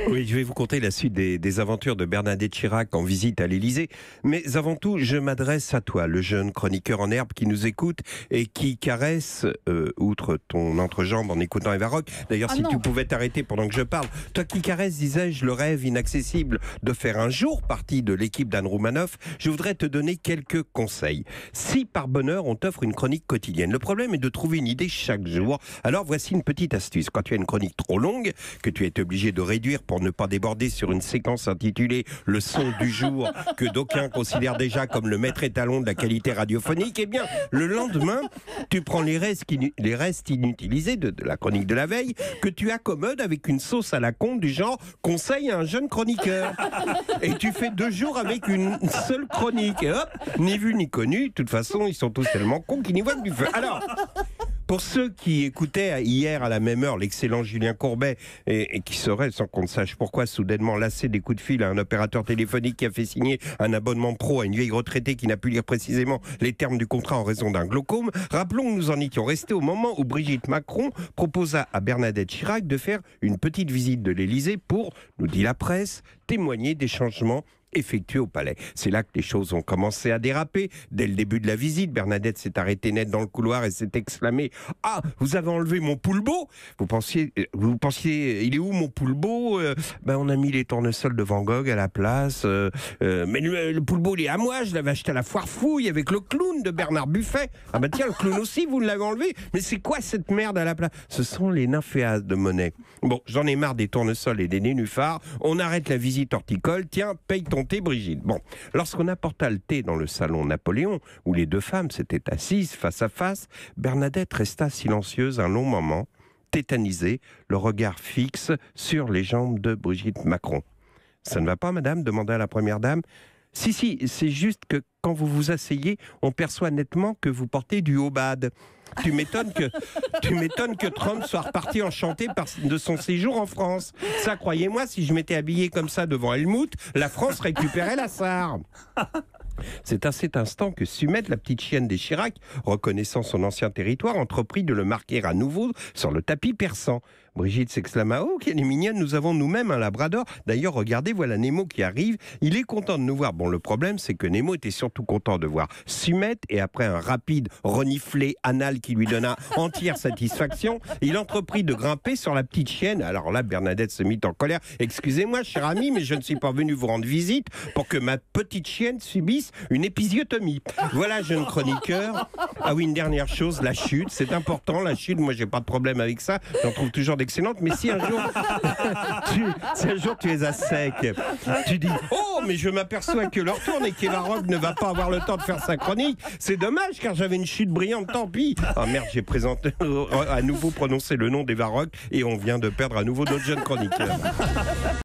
Oui, je vais vous conter la suite des aventures de Bernadette Chirac en visite à l'Élysée. Mais avant tout, je m'adresse à toi, le jeune chroniqueur en herbe qui nous écoute et qui caresse, outre ton entrejambe en écoutant Eva Rock. D'ailleurs, Ah si non. tu pouvais t'arrêter pendant que je parle. Toi qui caresses, disais-je, le rêve inaccessible de faire un jour partie de l'équipe d'Anne Roumanoff, je voudrais te donner quelques conseils. Si par bonheur, on t'offre une chronique quotidienne, le problème est de trouver une idée chaque jour. Alors voici une petite astuce. Quand tu as une chronique trop longue, que tu es obligé de réduire pour ne pas déborder sur une séquence intitulée « Le son du jour » que d'aucuns considèrent déjà comme le maître étalon de la qualité radiophonique, eh bien, le lendemain, tu prends les restes inutilisés de la chronique de la veille que tu accommodes avec une sauce à la con du genre « Conseil à un jeune chroniqueur ». Et tu fais 2 jours avec une seule chronique. Et hop, ni vu ni connu, de toute façon, ils sont tous tellement cons qu'ils n'y voient que du feu. Alors, pour ceux qui écoutaient hier à la même heure l'excellent Julien Courbet et qui seraient, sans qu'on ne sache pourquoi, soudainement lassés des coups de fil à un opérateur téléphonique qui a fait signer un abonnement pro à une vieille retraitée qui n'a pu lire précisément les termes du contrat en raison d'un glaucome, rappelons que nous en étions restés au moment où Brigitte Macron proposa à Bernadette Chirac de faire une petite visite de l'Élysée pour, nous dit la presse, témoigner des changements effectué au palais. C'est là que les choses ont commencé à déraper. Dès le début de la visite, Bernadette s'est arrêtée net dans le couloir et s'est exclamée « Ah, vous avez enlevé mon poulbeau ?» Vous pensiez, il est où mon poulbeau On a mis les tournesols de Van Gogh à la place. Mais le poulbeau, il est à moi. Je l'avais acheté à la foire fouille avec le clown de Bernard Buffet. Ah bah tiens, le clown aussi, vous l'avez enlevé. Mais c'est quoi cette merde à la place? Ce sont les nymphéas de Monet. Bon, j'en ai marre des tournesols et des nénuphars. On arrête la visite horticole. Tiens, paye ton thé, Brigitte. Bon, lorsqu'on apporta le thé dans le salon Napoléon, où les 2 femmes s'étaient assises face à face, Bernadette resta silencieuse un long moment, tétanisée, le regard fixe sur les jambes de Brigitte Macron. « Ça ne va pas, madame ?» demanda la première dame. « Si, c'est juste que quand vous vous asseyez, on perçoit nettement que vous portez du haut bad. » Tu m'étonnes que Trump soit reparti enchanté de son séjour en France. Ça, croyez-moi, si je m'étais habillé comme ça devant Helmut, la France récupérait la Sarre. C'est à cet instant que Sumette, la petite chienne des Chirac, reconnaissant son ancien territoire, entreprit de le marquer à nouveau sur le tapis persan. Brigitte s'exclama « Oh, qu'elle est mignonne, nous avons nous-mêmes un labrador. D'ailleurs, regardez, voilà Nemo qui arrive. Il est content de nous voir. » Bon, le problème, c'est que Nemo était surtout content de voir Sumette, et après un rapide reniflé anal qui lui donna entière satisfaction, il entreprit de grimper sur la petite chienne. Alors là, Bernadette se mit en colère. « Excusez-moi, cher ami, mais je ne suis pas venu vous rendre visite pour que ma petite chienne subisse une épisiotomie. » Voilà, jeune chroniqueur. Ah oui, une dernière chose, la chute. C'est important, la chute. Moi, j'ai pas de problème avec ça. J'en trouve toujours d'excellentes. Mais si un jour, tu es à sec, tu dis « Oh, mais je m'aperçois que l'heure tourne et qu'Eva Rock ne va pas avoir le temps de faire sa chronique. C'est dommage, car j'avais une chute brillante, tant pis. » Ah merde, j'ai à nouveau prononcé le nom d'Eva Rock et on vient de perdre à nouveau d'autres jeunes chroniqueurs.